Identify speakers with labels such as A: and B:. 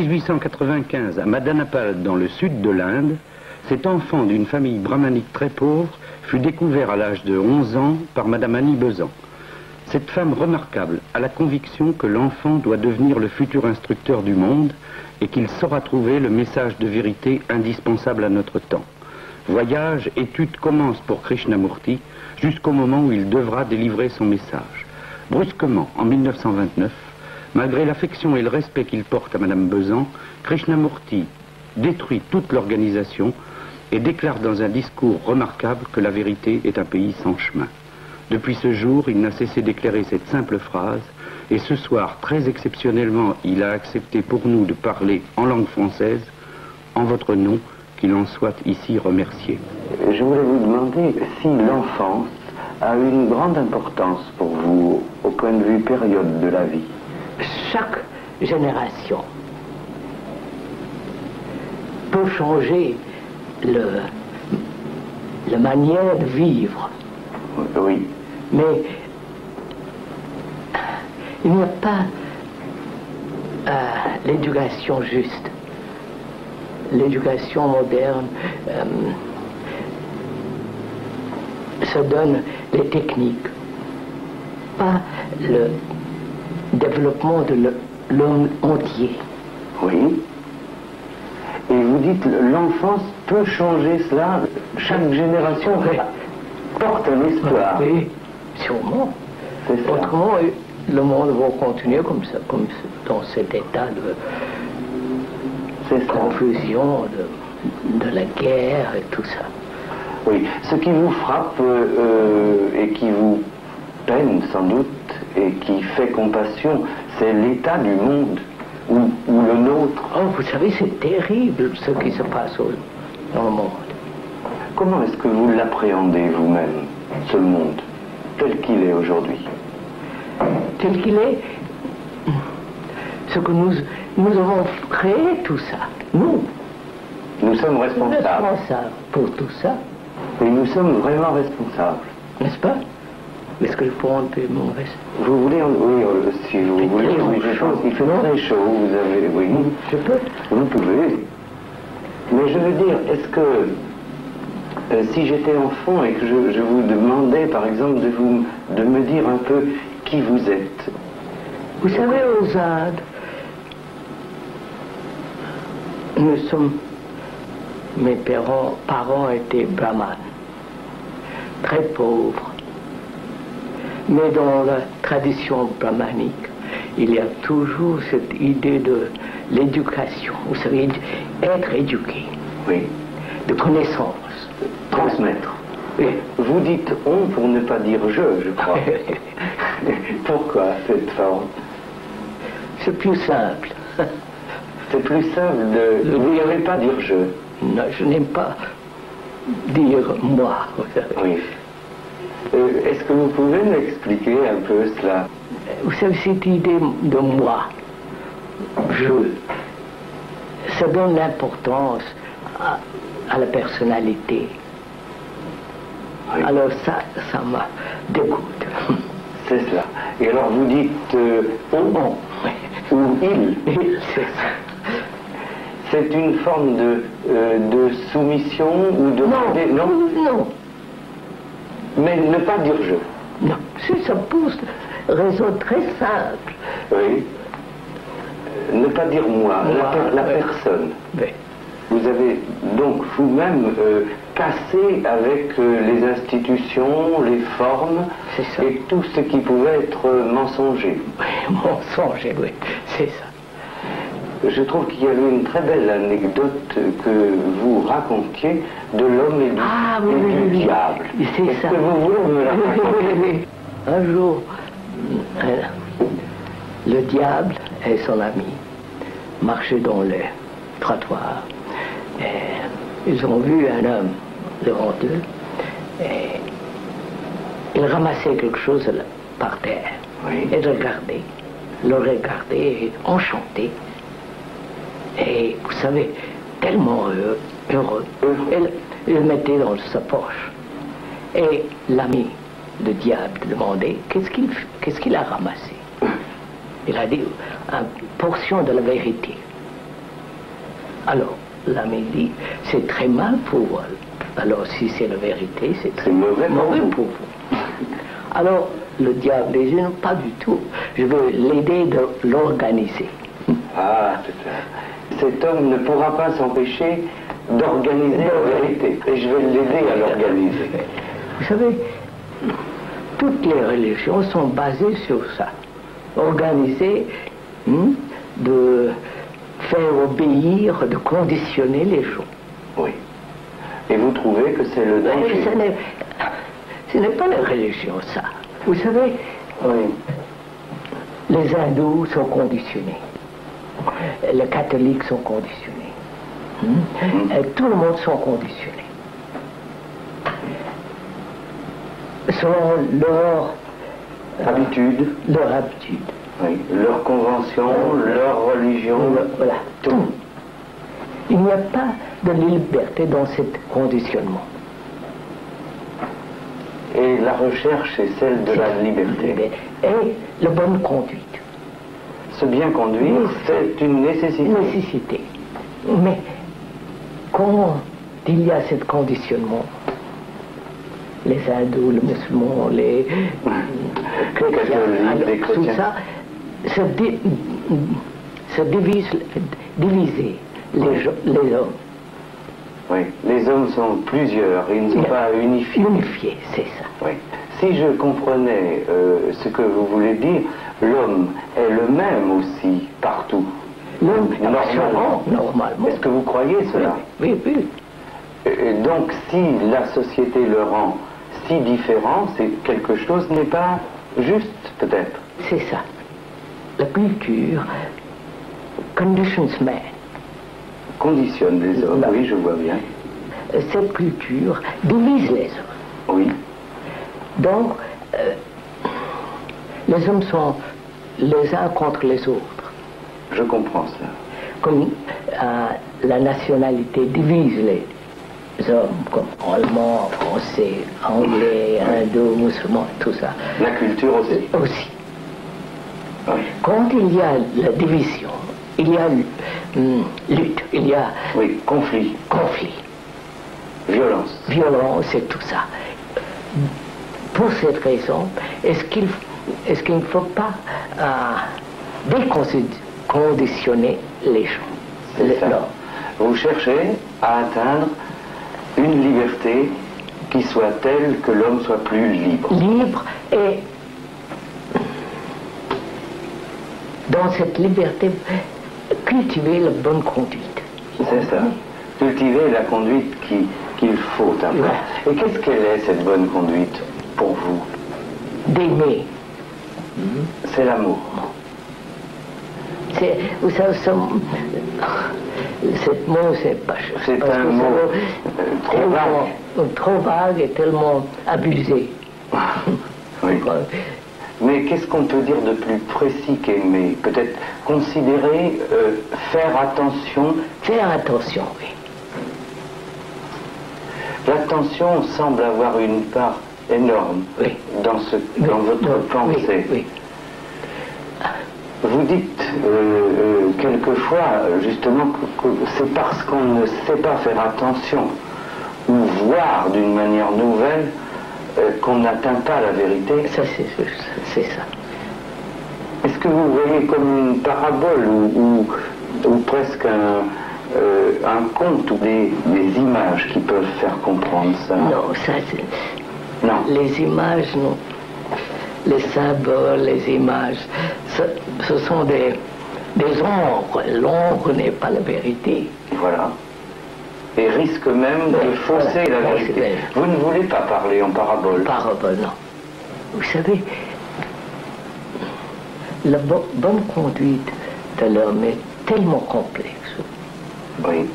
A: 1895, à Madanapal, dans le sud de l'Inde, cet enfant d'une famille brahmanique très pauvre fut découvert à l'âge de 11 ans par Madame Annie Besant. Cette femme remarquable a la conviction que l'enfant doit devenir le futur instructeur du monde et qu'il saura trouver le message de vérité indispensable à notre temps. Voyage, études commencent pour Krishnamurti jusqu'au moment où il devra délivrer son message. Brusquement, en 1929, malgré l'affection et le respect qu'il porte à Madame Besant, Krishnamurti détruit toute l'organisation et déclare dans un discours remarquable que la vérité est un pays sans chemin. Depuis ce jour, il n'a cessé d'éclairer cette simple phrase, et ce soir, très exceptionnellement, il a accepté pour nous de parler en langue française, en votre nom, qu'il en soit ici remercié.
B: Je voulais vous demander si l'enfance a une grande importance pour vous, au point de vue période de la vie.
C: Chaque génération peut changer la manière de vivre.
B: Oui.
C: Mais il n'y a pas l'éducation juste. L'éducation moderne se donne les techniques, pas le développement de l'homme entier.
B: Oui. Et vous dites l'enfance peut changer cela. Chaque génération porte un espoir.
C: Oui, sûrement. Autrement, le monde va continuer comme ça, dans cet état de confusion, de la guerre et tout ça.
B: Oui, ce qui vous frappe et qui vous peine sans doute et qui fait compassion, c'est l'état du monde ou le nôtre.
C: Oh, vous savez, c'est terrible ce qui se passe dans le monde.
B: Comment est-ce que vous l'appréhendez vous-même, ce monde, tel qu'il est aujourd'hui?
C: Tel qu'il est, ce que nous avons créé tout ça, nous.
B: Nous sommes responsables.
C: Responsables pour tout ça.
B: Et nous sommes vraiment responsables.
C: N'est-ce pas? Est-ce que je prends un peu mon veste?
B: Vous voulez, oui, si vous voulez, oui, il fait très chaud, vous avez, oui.
C: Je peux?
B: Vous pouvez. Mais je veux dire, est-ce que, si j'étais enfant et que je vous demandais, par exemple, de me dire un peu qui vous êtes?
C: Vous savez, aux Indes, mes parents étaient brahmanes, très pauvres. Mais dans la tradition brahmanique, il y a toujours cette idée de l'éducation. Vous savez, être éduqué.
B: Oui.
C: De connaissance.
B: Transmettre.
C: Oui.
B: Vous dites on pour ne pas dire je crois. Pourquoi cette forme?
C: C'est plus simple.
B: C'est plus simple de... Vous n'aimez pas dire je?
C: Non, je n'aime pas dire moi.
B: Oui. Est-ce que vous pouvez m'expliquer un peu cela?
C: Vous savez, cette idée de moi, ça donne l'importance à la personnalité.
B: Oui.
C: Alors ça m'a dégoûte.
B: C'est cela. Et alors vous dites on ou il.
C: C'est ça.
B: C'est une forme de soumission ou de...
C: Non.
B: Mais ne pas dire je.
C: Non, si ça pousse, raison très simple.
B: Oui. Ne pas dire moi, la personne.
C: Oui.
B: Vous avez donc vous-même cassé avec les institutions, les formes et tout ce qui pouvait être mensonger.
C: Oui, mensonger, oui, c'est ça.
B: Je trouve qu'il y avait une très belle anecdote que vous racontiez de l'homme et du diable.
C: C'est ça.
B: Que vous voulez me la raconter?
C: Un jour, le diable et son ami marchaient dans le trottoir. Et ils ont vu un homme devant eux et il ramassait quelque chose par terre.
B: Oui.
C: Et le regardait enchanté. Et vous savez, tellement heureux, il le mettait dans sa poche. Et l'ami de diable demandait qu'est-ce qu'il a ramassé. Il a dit une portion de la vérité. Alors, l'ami dit, c'est très mal pour vous. Alors, si c'est la vérité, c'est très
B: mauvais
C: pour vous. Alors, le diable dit, non, pas du tout. Je veux l'aider de l'organiser.
B: Ah, cet homme ne pourra pas s'empêcher d'organiser la vérité. Et je vais l'aider à l'organiser.
C: Vous savez, toutes les religions sont basées sur ça. Organiser, de faire obéir, de conditionner les gens.
B: Oui. Et vous trouvez que c'est le danger?
C: Ce n'est pas la religion, ça. Vous savez, les hindous sont conditionnés. Les catholiques sont conditionnés. Et tout le monde sont conditionnés. Selon leur
B: habitude.
C: Leur habitude.
B: Oui. Leur convention, leur religion.
C: Voilà, tout. Il n'y a pas de liberté dans ce conditionnement.
B: Et la recherche est celle de la liberté.
C: Et la bonne conduite.
B: Se bien conduire, c'est une nécessité.
C: Une nécessité. Mais quand il y a ce conditionnement, les hindous, les musulmans, les chrétiens, tout ça, se diviser les hommes.
B: Oui, les hommes sont plusieurs, ils ne sont pas unifiés.
C: Unifiés, c'est ça.
B: Oui. Si je comprenais ce que vous voulez dire, l'homme est le même aussi partout.
C: L'homme, normalement.
B: Est-ce que vous croyez cela?
C: Oui, oui.
B: Donc, si la société le rend si différent, c'est quelque chose n'est pas juste, peut-être.
C: C'est ça. La culture conditions man.
B: Conditionne les hommes, oui, je vois bien.
C: Cette culture divise les hommes.
B: Oui.
C: Donc, les hommes sont les uns contre les autres.
B: Je comprends ça.
C: Comme la nationalité divise les hommes, comme allemand, français, anglais, hindou, musulman, tout ça.
B: La culture aussi.
C: Aussi.
B: Oui.
C: Quand il y a la division, il y a lutte, il y a...
B: Oui, conflit.
C: Conflit.
B: Violence.
C: Violence et tout ça. Pour cette raison, est-ce qu'il ne faut pas déconditionner les gens?
B: C'est ça. Vous cherchez à atteindre une liberté qui soit telle que l'homme soit plus libre.
C: Libre et dans cette liberté, cultiver la bonne conduite.
B: C'est ça. Cultiver la conduite qu'il faut avoir. Et qu'est-ce qu'elle est, cette bonne conduite, pour vous?
C: D'aimer.
B: C'est l'amour.
C: Vous savez, ce mot, c'est pas...
B: C'est un mot trop vague.
C: Trop vague et tellement abusé.
B: Oui. Mais qu'est-ce qu'on peut dire de plus précis qu'aimer? Peut-être considérer, faire attention.
C: Faire attention, oui.
B: L'attention semble avoir une part énorme dans votre pensée.
C: Oui.
B: Vous dites quelquefois, justement, que c'est parce qu'on ne sait pas faire attention ou voir d'une manière nouvelle qu'on n'atteint pas la vérité.
C: Ça, c'est ça.
B: Est-ce que vous voyez comme une parabole ou presque un conte ou des images qui peuvent faire comprendre ça?
C: Non, ça c'est...
B: Non.
C: Les images, non. Les symboles, les images, ce sont des ombres. L'ombre n'est pas la vérité.
B: Voilà. Et risque même de fausser la vérité. Vous ne voulez pas parler en parabole?
C: Parabole, non. Vous savez, la bonne conduite de l'homme est tellement complexe.
B: Oui.